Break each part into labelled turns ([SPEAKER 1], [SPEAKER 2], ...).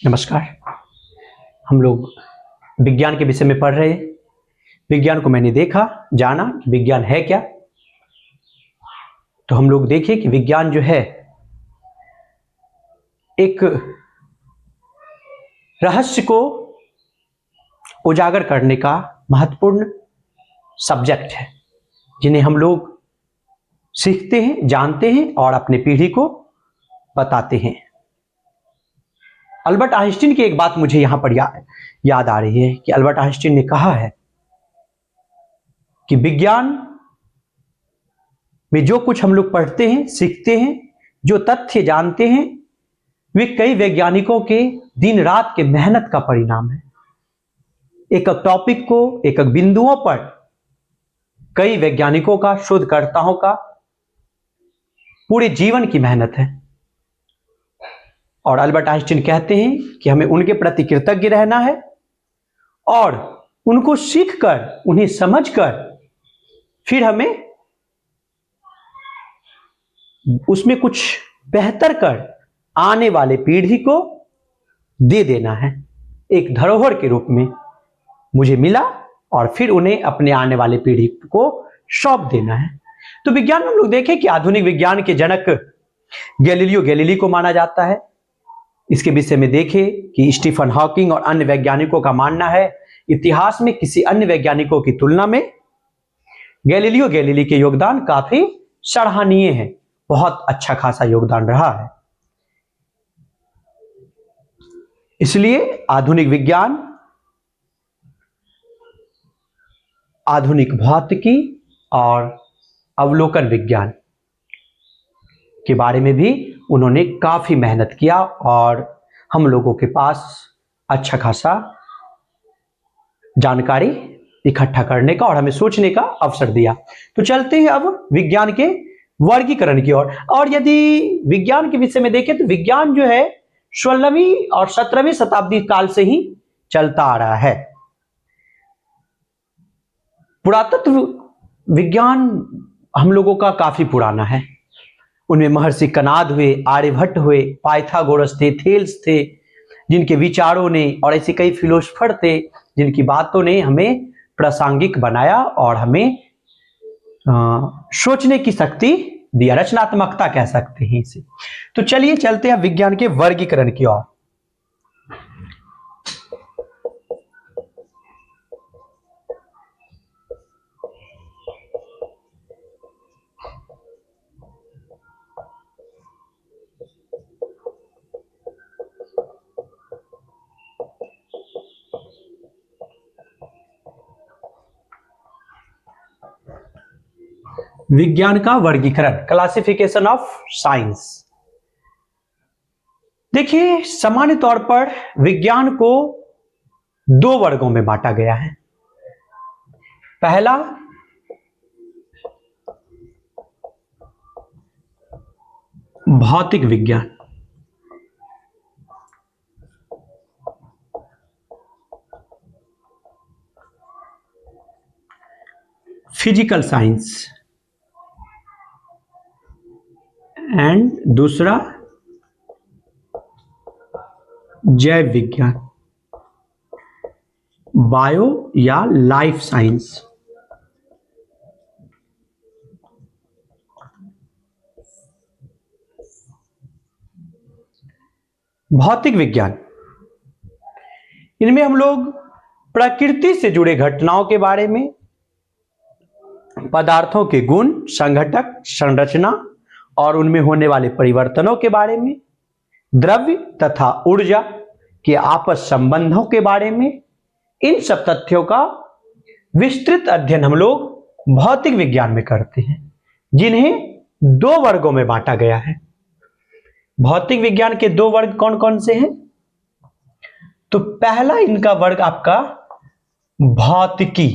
[SPEAKER 1] नमस्कार। हम लोग विज्ञान के विषय में पढ़ रहे हैं। विज्ञान को मैंने देखा, जाना कि विज्ञान है क्या। तो हम लोग देखें कि विज्ञान जो है एक रहस्य को उजागर करने का महत्वपूर्ण सब्जेक्ट है, जिन्हें हम लोग सीखते हैं, जानते हैं और अपने पीढ़ी को बताते हैं। अल्बर्ट आइंस्टीन की एक बात मुझे यहां पर याद आ रही है कि अल्बर्ट आइंस्टीन ने कहा है कि विज्ञान में जो कुछ हम लोग पढ़ते हैं, सीखते हैं, जो तथ्य जानते हैं, वे कई वैज्ञानिकों के दिन रात के मेहनत का परिणाम है। एक टॉपिक को, एक बिंदुओं पर कई वैज्ञानिकों का, शोधकर्ताओं का पूरे जीवन की मेहनत है। और अल्बर्ट आइंस्टीन कहते हैं कि हमें उनके प्रति कृतज्ञ रहना है और उनको सीखकर, उन्हें समझकर फिर हमें उसमें कुछ बेहतर कर आने वाले पीढ़ी को दे देना है। एक धरोहर के रूप में मुझे मिला और फिर उन्हें अपने आने वाली पीढ़ी को सौंप देना है। तो विज्ञान में हम लोग देखें कि आधुनिक विज्ञान के जनक गैलीलियो गैलीली को माना जाता है। इसके विषय में देखें कि स्टीफन हॉकिंग और अन्य वैज्ञानिकों का मानना है इतिहास में किसी अन्य वैज्ञानिकों की तुलना में गैलीलियो गैलीली के योगदान काफी सराहनीय है। बहुत अच्छा खासा योगदान रहा है। इसलिए आधुनिक विज्ञान, आधुनिक भौतिकी और अवलोकन विज्ञान के बारे में भी उन्होंने काफी मेहनत किया और हम लोगों के पास अच्छा खासा जानकारी इकट्ठा करने का और हमें सोचने का अवसर दिया। तो चलते हैं अब विज्ञान के वर्गीकरण की ओर। और यदि विज्ञान के विषय में देखें तो विज्ञान जो है 16वीं और 17वीं शताब्दी काल से ही चलता आ रहा है। पुरातत्व विज्ञान हम लोगों का काफी पुराना है। उनमें महर्षि कनाद हुए, आर्यभट्ट हुए, पाइथागोरस थे, थेल्स थे, जिनके विचारों ने और ऐसे कई फिलोसफर थे जिनकी बातों ने हमें प्रासंगिक बनाया और हमें सोचने की शक्ति दिया, रचनात्मकता कह सकते हैं इसे। तो चलिए चलते हैं विज्ञान के वर्गीकरण की ओर। विज्ञान का वर्गीकरण, क्लासिफिकेशन ऑफ साइंस। देखिए, सामान्य तौर पर विज्ञान को दो वर्गों में बांटा गया है। पहला भौतिक विज्ञान, फिजिकल साइंस, एंड दूसरा जैव विज्ञान, बायो या लाइफ साइंस। भौतिक विज्ञान, इनमें हम लोग प्रकृति से जुड़े घटनाओं के बारे में, पदार्थों के गुण, संघटक, संरचना और उनमें होने वाले परिवर्तनों के बारे में, द्रव्य तथा ऊर्जा के आपस संबंधों के बारे में, इन सब तथ्यों का विस्तृत अध्ययन हम लोग भौतिक विज्ञान में करते हैं, जिन्हें दो वर्गों में बांटा गया है। भौतिक विज्ञान के दो वर्ग कौन कौन से हैं? तो पहला इनका वर्ग आपका भौतिकी,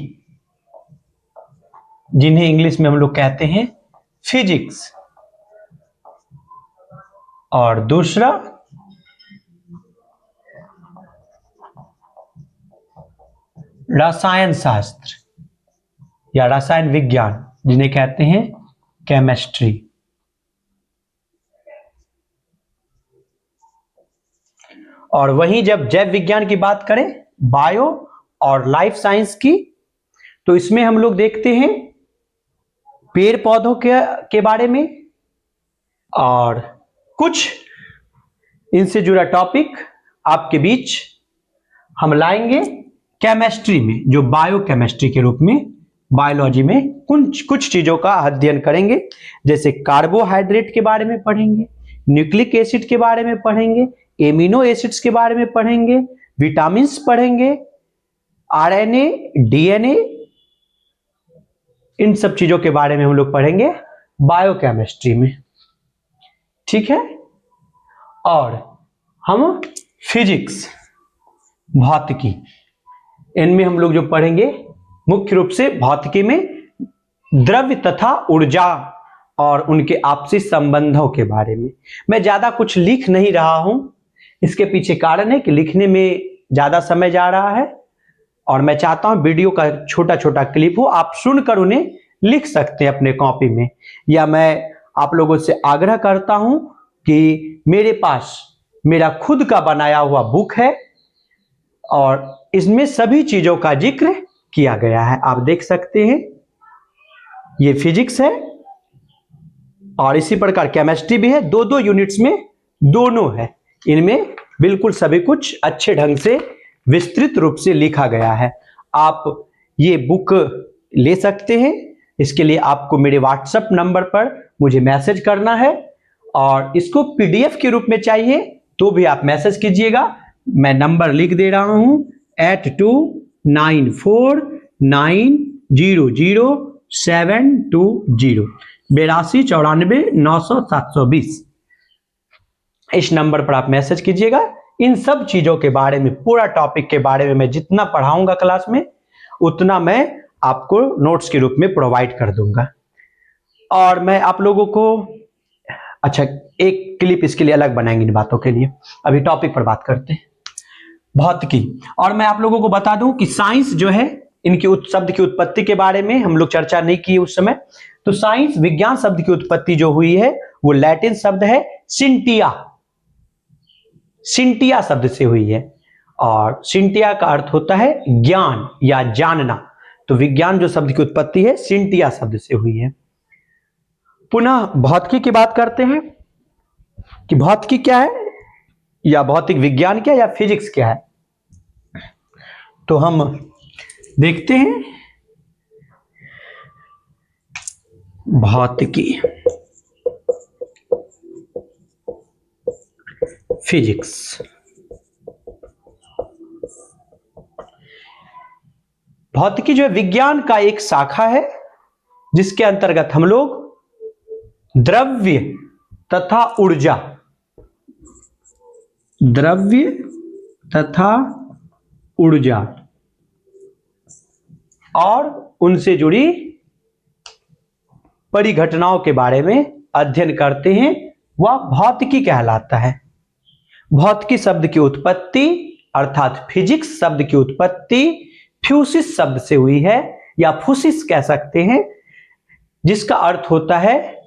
[SPEAKER 1] जिन्हें इंग्लिश में हम लोग कहते हैं फिजिक्स, और दूसरा रसायन शास्त्र या रसायन विज्ञान, जिन्हें कहते हैं केमिस्ट्री। और वहीं जब जैव विज्ञान की बात करें, बायो और लाइफ साइंस की, तो इसमें हम लोग देखते हैं पेड़ पौधों के बारे में और कुछ इनसे जुड़ा टॉपिक आपके बीच हम लाएंगे केमिस्ट्री में, जो बायो केमिस्ट्री के रूप में बायोलॉजी में कुछ चीजों का अध्ययन करेंगे, जैसे कार्बोहाइड्रेट के बारे में पढ़ेंगे, न्यूक्लिक एसिड के बारे में पढ़ेंगे, एमिनो एसिड्स के बारे में पढ़ेंगे, विटामिन्स पढ़ेंगे, आरएनए, डीएनए, इन सब चीजों के बारे में हम लोग पढ़ेंगे बायोकेमिस्ट्री में। ठीक है। और हम फिजिक्स, भौतिकी, इनमें हम लोग जो पढ़ेंगे मुख्य रूप से भौतिकी में द्रव्य तथा ऊर्जा और उनके आपसी संबंधों के बारे में। मैं ज्यादा कुछ लिख नहीं रहा हूं, इसके पीछे कारण है कि लिखने में ज्यादा समय जा रहा है और मैं चाहता हूं वीडियो का छोटा छोटा क्लिप हो, आप सुनकर उन्हें लिख सकते हैं अपने कॉपी में। या मैं आप लोगों से आग्रह करता हूं कि मेरे पास मेरा खुद का बनाया हुआ बुक है और इसमें सभी चीजों का जिक्र किया गया है, आप देख सकते हैं। ये फिजिक्स है और इसी प्रकार केमिस्ट्री भी है, दो यूनिट्स में दोनों है। इनमें बिल्कुल सभी कुछ अच्छे ढंग से विस्तृत रूप से लिखा गया है। आप ये बुक ले सकते हैं। इसके लिए आपको मेरे व्हाट्सएप नंबर पर मुझे मैसेज करना है और इसको पीडीएफ के रूप में चाहिए तो भी आप मैसेज कीजिएगा। मैं नंबर लिख दे रहा हूं 8294900720 8294990720। इस नंबर पर आप मैसेज कीजिएगा। इन सब चीजों के बारे में, पूरा टॉपिक के बारे में मैं जितना पढ़ाऊंगा क्लास में उतना मैं आपको नोट्स के रूप में प्रोवाइड कर दूंगा। और मैं आप लोगों को अच्छा एक क्लिप इसके लिए अलग बनाएंगे इन बातों के लिए। अभी टॉपिक पर बात करते हैं, भौतिकी। और मैं आप लोगों को बता दूं कि साइंस जो है, इनके शब्द की उत्पत्ति के बारे में हम लोग चर्चा नहीं की उस समय। तो साइंस, विज्ञान शब्द की उत्पत्ति जो हुई है वो लैटिन शब्द है सिंटिया, सिंटिया शब्द से हुई है और सिंटिया का अर्थ होता है ज्ञान या जानना। तो विज्ञान जो शब्द की उत्पत्ति है सिंटिया शब्द से हुई है। पुनः भौतिकी की बात करते हैं कि भौतिकी क्या है या भौतिक विज्ञान क्या है या फिजिक्स क्या है। तो हम देखते हैं भौतिकी, फिजिक्स। भौतिकी जो है विज्ञान का एक शाखा है जिसके अंतर्गत हम लोग द्रव्य तथा ऊर्जा, द्रव्य तथा ऊर्जा और उनसे जुड़ी परिघटनाओं के बारे में अध्ययन करते हैं, वह भौतिकी कहलाता है। भौतिकी शब्द की उत्पत्ति अर्थात फिजिक्स शब्द की उत्पत्ति फ्यूसिस शब्द से हुई है या फूसिस कह सकते हैं, जिसका अर्थ होता है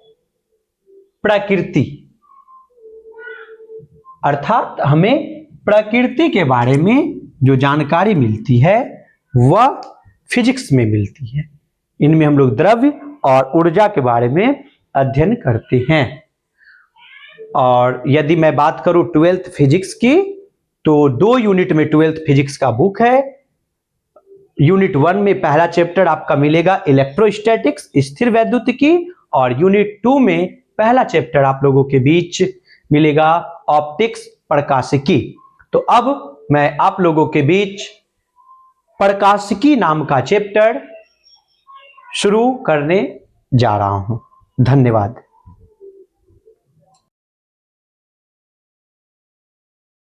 [SPEAKER 1] प्रकृति। अर्थात हमें प्रकृति के बारे में जो जानकारी मिलती है वह फिजिक्स में मिलती है। इनमें हम लोग द्रव्य और ऊर्जा के बारे में अध्ययन करते हैं। और यदि मैं बात करूं 12th फिजिक्स की, तो 2 यूनिट में 12th फिजिक्स का बुक है। यूनिट 1 में पहला चैप्टर आपका मिलेगा इलेक्ट्रोस्टैटिक्स, स्थिर वैद्युतिकी, और यूनिट 2 में पहला चैप्टर आप लोगों के बीच मिलेगा ऑप्टिक्स, प्रकाशिकी। तो अब मैं आप लोगों के बीच प्रकाशिकी नाम का चैप्टर शुरू करने जा रहा हूं। धन्यवाद।